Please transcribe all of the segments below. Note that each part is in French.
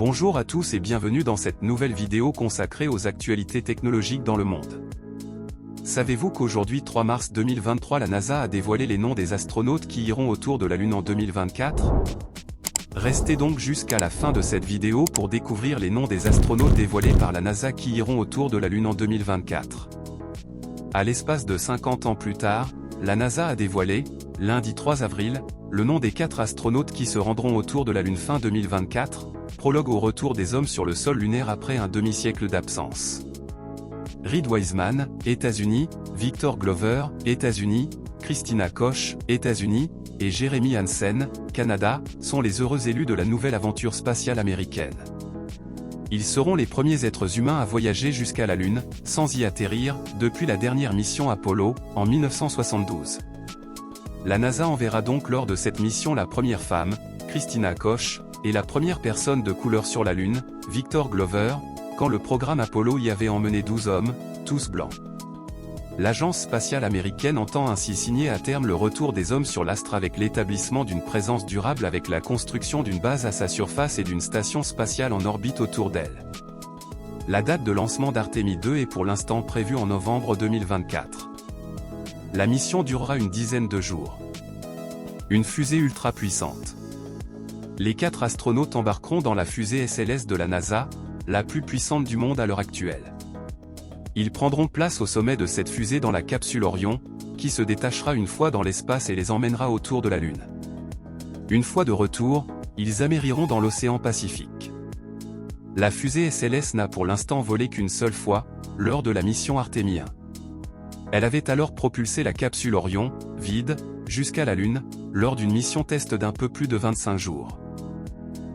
Bonjour à tous et bienvenue dans cette nouvelle vidéo consacrée aux actualités technologiques dans le monde. Savez-vous qu'aujourd'hui 3 mars 2023 la NASA a dévoilé les noms des astronautes qui iront autour de la Lune en 2024 ? Restez donc jusqu'à la fin de cette vidéo pour découvrir les noms des astronautes dévoilés par la NASA qui iront autour de la Lune en 2024. À l'espace de 50 ans plus tard, la NASA a dévoilé, lundi 3 avril, le nom des 4 astronautes qui se rendront autour de la Lune fin 2024, prologue au retour des hommes sur le sol lunaire après un demi-siècle d'absence. Reid Wiseman, États-Unis, Victor Glover, États-Unis, Christina Koch, États-Unis, et Jeremy Hansen, Canada, sont les heureux élus de la nouvelle aventure spatiale américaine. Ils seront les premiers êtres humains à voyager jusqu'à la Lune, sans y atterrir, depuis la dernière mission Apollo, en 1972. La NASA enverra donc lors de cette mission la première femme, Christina Koch, et la première personne de couleur sur la Lune, Victor Glover, quand le programme Apollo y avait emmené 12 hommes, tous blancs. L'agence spatiale américaine entend ainsi signer à terme le retour des hommes sur l'astre avec l'établissement d'une présence durable avec la construction d'une base à sa surface et d'une station spatiale en orbite autour d'elle. La date de lancement d'Artemis 2 est pour l'instant prévue en novembre 2024. La mission durera une dizaine de jours. Une fusée ultra puissante. Les 4 astronautes embarqueront dans la fusée SLS de la NASA, la plus puissante du monde à l'heure actuelle. Ils prendront place au sommet de cette fusée dans la capsule Orion, qui se détachera une fois dans l'espace et les emmènera autour de la Lune. Une fois de retour, ils amériront dans l'océan Pacifique. La fusée SLS n'a pour l'instant volé qu'une seule fois, lors de la mission Artemis 1. Elle avait alors propulsé la capsule Orion, vide, jusqu'à la Lune, lors d'une mission test d'un peu plus de 25 jours.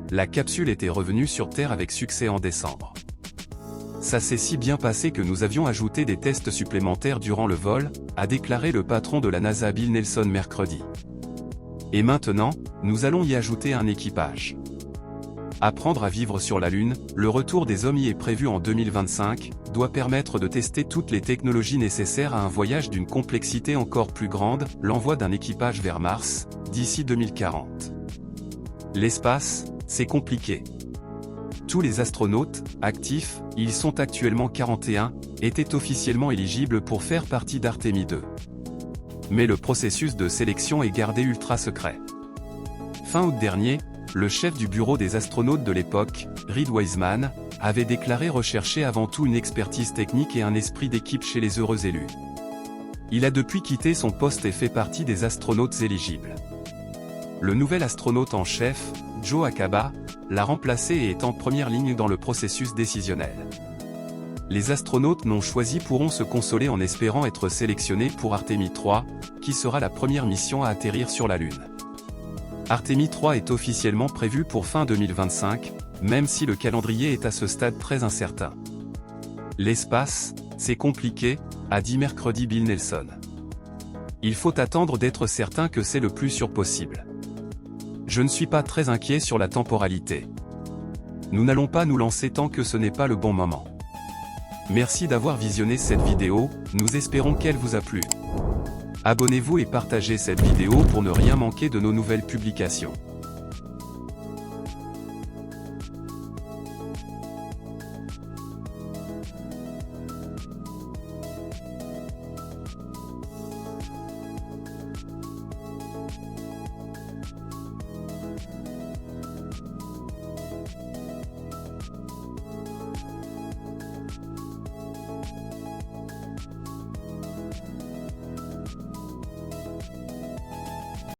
La capsule était revenue sur Terre avec succès en décembre. Ça s'est si bien passé que nous avions ajouté des tests supplémentaires durant le vol, a déclaré le patron de la NASA Bill Nelson mercredi. Et maintenant, nous allons y ajouter un équipage. Apprendre à vivre sur la Lune, le retour des hommes y est prévu en 2025, doit permettre de tester toutes les technologies nécessaires à un voyage d'une complexité encore plus grande, l'envoi d'un équipage vers Mars, d'ici 2040. L'espace, c'est compliqué. Tous les astronautes, actifs, ils sont actuellement 41, étaient officiellement éligibles pour faire partie d'Artemis 2. Mais le processus de sélection est gardé ultra secret. Fin août dernier, le chef du bureau des astronautes de l'époque, Reid Wiseman, avait déclaré rechercher avant tout une expertise technique et un esprit d'équipe chez les heureux élus. Il a depuis quitté son poste et fait partie des astronautes éligibles. Le nouvel astronaute en chef, Joe Acaba, l'a remplacé et est en première ligne dans le processus décisionnel. Les astronautes non choisis pourront se consoler en espérant être sélectionnés pour Artemis 3, qui sera la première mission à atterrir sur la Lune. Artemis 3 est officiellement prévu pour fin 2025, même si le calendrier est à ce stade très incertain. L'espace, c'est compliqué, a dit mercredi Bill Nelson. Il faut attendre d'être certain que c'est le plus sûr possible. Je ne suis pas très inquiet sur la temporalité. Nous n'allons pas nous lancer tant que ce n'est pas le bon moment. Merci d'avoir visionné cette vidéo, nous espérons qu'elle vous a plu. Abonnez-vous et partagez cette vidéo pour ne rien manquer de nos nouvelles publications.